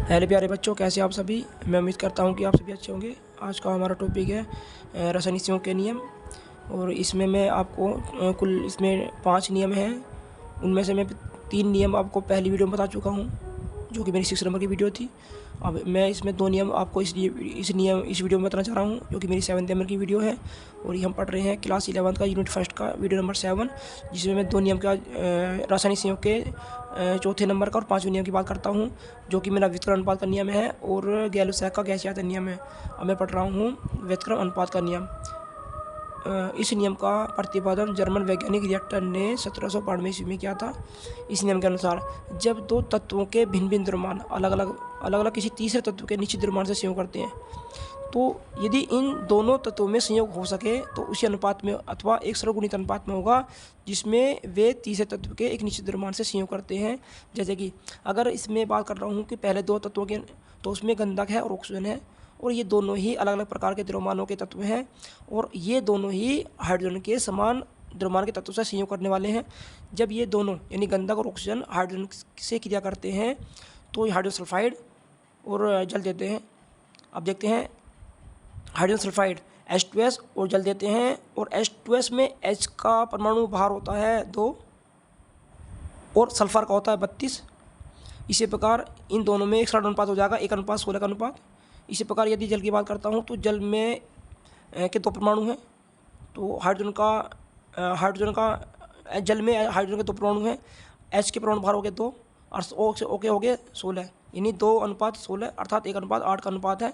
Hello प्यारे बच्चों, कैसे आप सभी। मैं उम्मीद करता हूं कि आप सभी अच्छे होंगे। आज का हमारा टॉपिक है रासायनिक के नियम। और इसमें मैं आपको कुल इसमें 5 नियम हैं। उनमें से मैं 3 नियम आपको पहली वीडियो में बता चुका हूं, जो कि मेरी 6 नंबर की वीडियो थी। अब मैं इसमें 2 नियम आपको इस वीडियो में बताना चाह रहा हूँ, जो कि मेरी 7th नंबर की वीडियो है। और ये हम पढ़ रहे हैं क्लास 11th का यूनिट 1 का वीडियो नंबर 7, जिसमें मैं 2 नियम का रासायनिक संयोग के चौथे नंबर का और 5वें नियम की बात करता हूँ, जो कि मेरा व्युत्क्रम अनुपात का नियम है और गैलुसैक का गैसीय आयतन नियम है। अब मैं पढ़ रहा हूँ व्युत्क्रम अनुपात का नियम। इस नियम का प्रतिपादन जर्मन वैज्ञानिक रिएक्टर ने 1792 ईस्वी में किया था। इस नियम के अनुसार जब दो तत्वों के भिन्न भिन्न द्रव्यमान अलग अलग किसी तीसरे तत्व के निश्चित द्रव्यमान से संयोग करते हैं, तो यदि इन दोनों तत्वों में संयोग हो सके तो उसी अनुपात में अथवा एक सरलगुणित अनुपात में होगा, जिसमें वे तीसरे तत्व के एक निश्चित द्रव्यमान से संयोग करते हैं। जैसे कि अगर इसमें बात कर रहा हूँ कि पहले 2 तत्वों के, तो उसमें गंधक है और ऑक्सीजन है, और ये दोनों ही अलग अलग प्रकार के द्रव्यमानों के तत्व हैं, और ये दोनों ही हाइड्रोजन के समान द्रव्यमान के तत्व से संयोग करने वाले हैं। जब ये दोनों यानी गंधक और ऑक्सीजन हाइड्रोजन से क्रिया करते हैं तो ये हाइड्रोजन सल्फाइड और जल देते हैं। अब देखते हैं हाइड्रोजन सल्फाइड H2S और जल देते हैं, और H2S में H का परमाणु भार होता है 2 और सल्फर का होता है 32। इसी प्रकार इन दोनों में एक सरल अनुपात हो जाएगा 1:16 का अनुपात। इसी प्रकार यदि जल की बात करता हूँ तो जल में के 2 परमाणु हैं, तो हाइड्रोजन का जल में हाइड्रोजन के 2 परमाणु हैं। H के परमाणु भार हो गए 2 और O के हो गए 16, यानी 2:16 अर्थात 1:8 का अनुपात है,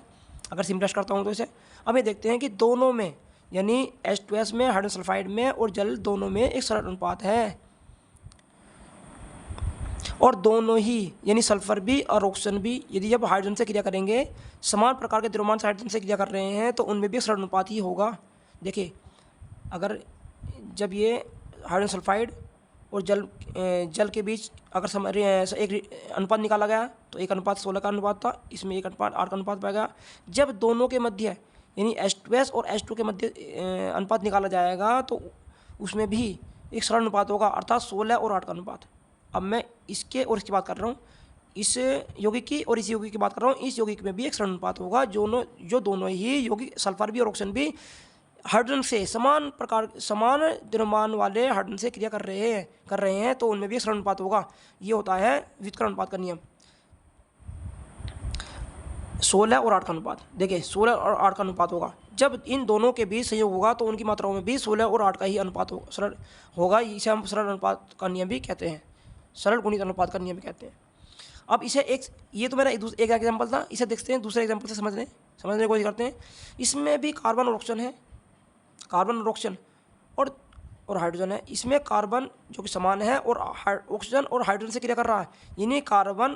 अगर सिम्प्लेस्ट करता हूँ तो इसे। अब ये देखते हैं कि दोनों में यानी H2S में, हाइड्रोजन सल्फाइड में और जल दोनों में एक सरल अनुपात है, और दोनों ही यानी सल्फर भी और ऑक्सीजन भी यदि जब हाइड्रोजन से क्रिया करेंगे, समान प्रकार के द्रव्यमान से हाइड्रोजन से क्रिया कर रहे हैं, तो उनमें भी सरल अनुपात ही होगा। देखिए, अगर जब ये हाइड्रोजन सल्फाइड और जल के बीच अगर एक अनुपात निकाला गया तो 1:16 का अनुपात था, इसमें 1:8 का अनुपात पाया गया। जब दोनों के मध्य यानी H2S और H2 के मध्य अनुपात निकाला जाएगा तो उसमें भी एक सरल अनुपात होगा, अर्थात 16 और 8 का अनुपात। अब मैं इसके और इसकी बात कर रहा हूँ, इस यौगिक की और इस यौगिक की बात कर रहा हूँ। इस यौगिक में भी एक सरल अनुपात होगा, जो दोनों ही यौगिक सल्फर भी और ऑक्सीजन भी हाइड्रोजन से समान द्रव्यमान वाले हाइड्रोजन से क्रिया कर रहे हैं, तो उनमें भी एक सरल अनुपात होगा। ये होता है व्युत्क्रम अनुपात का नियम। 16 और 8 का अनुपात, देखिए 16 और 8 का अनुपात होगा। जब इन दोनों के बीच संयोग होगा तो उनकी मात्राओं में भी 16 और 8 का ही अनुपात होगा। इसे हम सरल अनुपात का नियम भी कहते हैं, सरल गुणित अनुपात का नियम कहते हैं। अब इसे ये तो मेरा एक एग्जाम्पल था, इसे देखते हैं दूसरे एग्जाम्पल से समझने की कोशिश करते हैं। इसमें भी कार्बन और ऑक्सीजन है, कार्बन और ऑक्सीजन और हाइड्रोजन है। इसमें कार्बन जो कि समान है और ऑक्सीजन और हाइड्रोजन से क्रिया कर रहा है, यानी कार्बन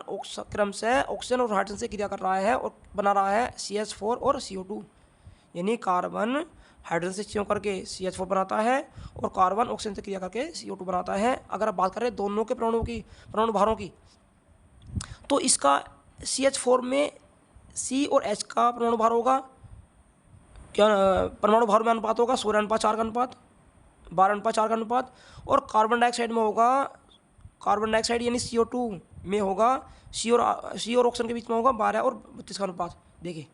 क्रम से ऑक्सीजन और हाइड्रोजन से क्रिया कर रहा है और बना रहा है CH4 और CO2, यानी कार्बन हाइड्रोजन से संयोग करके CH4 बनाता है और कार्बन ऑक्सीजन से क्रिया करके CO2 बनाता है। अगर आप बात करें दोनों के परमाणु भारों की, तो इसका CH4 में C और H का परमाणु भार होगा, क्या परमाणु भार में अनुपात होगा 16:4 का अनुपात, 12:4 का अनुपात। और कार्बन डाइऑक्साइड में होगा, कार्बन डाइऑक्साइड यानी CO2 में होगा, C और ऑक्सीजन के बीच में होगा 12 और 32 का अनुपात। देखिए,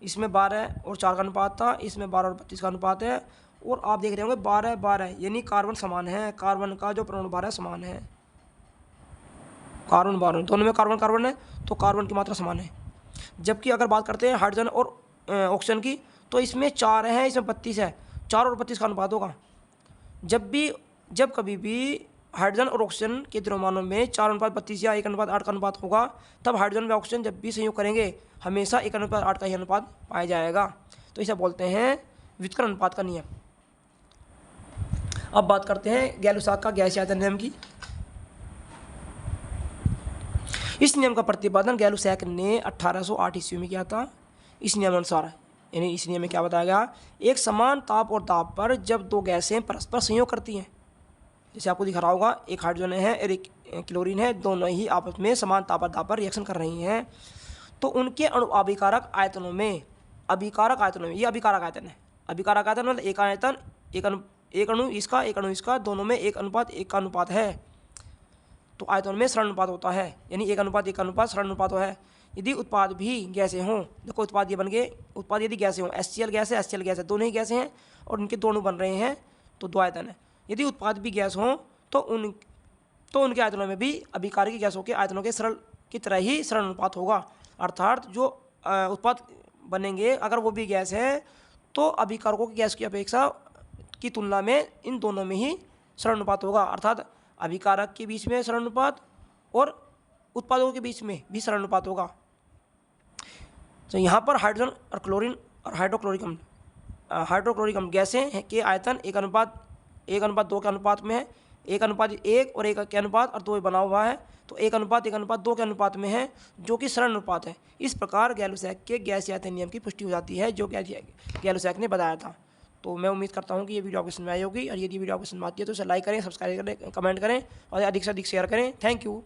इसमें 12 और 4 का अनुपात था, इसमें 12 और 32 का अनुपात है। और आप देख रहे होंगे 12 यानी कार्बन समान है, कार्बन का जो परमाणु भार है समान है, कार्बन दोनों में कार्बन है, तो कार्बन की मात्रा समान है। जबकि अगर बात करते हैं हाइड्रोजन और ऑक्सीजन की, तो इसमें 4 है, इसमें 32 है, 4 और 32 का अनुपात होगा। जब कभी भी हाइड्रोजन और ऑक्सीजन के द्रव्यमानों में 4:32 या 1:8 का अनुपात होगा, तब हाइड्रोजन व ऑक्सीजन जब भी संयोग करेंगे हमेशा 1:8 का ही अनुपात पाया जाएगा। तो इसे बोलते हैं व्युत्क्रम अनुपात का नियम। अब बात करते हैं गैलुसैक का गैसीय आयतन नियम की। इस नियम का प्रतिपादन गैलुसैक ने 1808 ईस्वी में किया था। इस नियम अनुसार, यानी इस नियम में क्या बताया गया, एक समान ताप और दाब पर जब 2 गैसें परस्पर संयोग करती हैं, जैसे आपको दिख रहा होगा, एक हाइड्रोजन है और एक क्लोरीन है, दोनों ही आपस में समान ताप और दाब पर रिएक्शन कर रही हैं, तो उनके अभिकारक आयतनों में ये अभिकारक आयतन है। अभिकारक आयतन मतलब एक आयतन, एक अणु इसका, दोनों में 1:1 का अनुपात है। तो आयतन में सरल अनुपात होता है, यानी 1:1 का अनुपात सरल अनुपात है। यदि उत्पाद भी गैसें हों, देखो उत्पाद ये बन गए, उत्पाद यदि गैसें हों, HCl गैस है, HCl गैस है, दोनों ही गैसें हैं और उनके दोनों बन रहे हैं तो दो आयतन है। यदि उत्पाद भी गैस हों तो उनके आयतनों में भी अभिकारकी गैसों के आयतनों के सरल की तरह ही सरल अनुपात होगा। अर्थात जो उत्पाद बनेंगे अगर वो भी गैस है तो अभिकारकों की गैस की अपेक्षा की तुलना में इन दोनों में ही सरल अनुपात होगा। अर्थात अभिकारक के बीच में सरल अनुपात और उत्पादों के बीच में भी सरल अनुपात होगा। तो यहाँ पर हाइड्रोजन और क्लोरीन और हाइड्रोक्लोरिक अम्ल गैसें के आयतन 1:2 के अनुपात में है, 1:1 और 1 के अनुपात और 2 बना हुआ है, तो 1:1:2 के अनुपात में है, जो कि सरल अनुपात है। इस प्रकार गैलुसैक के गैसीय आयतन नियम की पुष्टि हो जाती है, जो गैलुसैक ने बताया था। तो मैं उम्मीद करता हूँ कि ये वीडियो आपको समझ में आई होगी, और यदि वीडियो आपको समझ में आती है तो इसे लाइक करें, सब्सक्राइब करें, कमेंट करें और अधिक से अधिक शेयर करें। Thank you.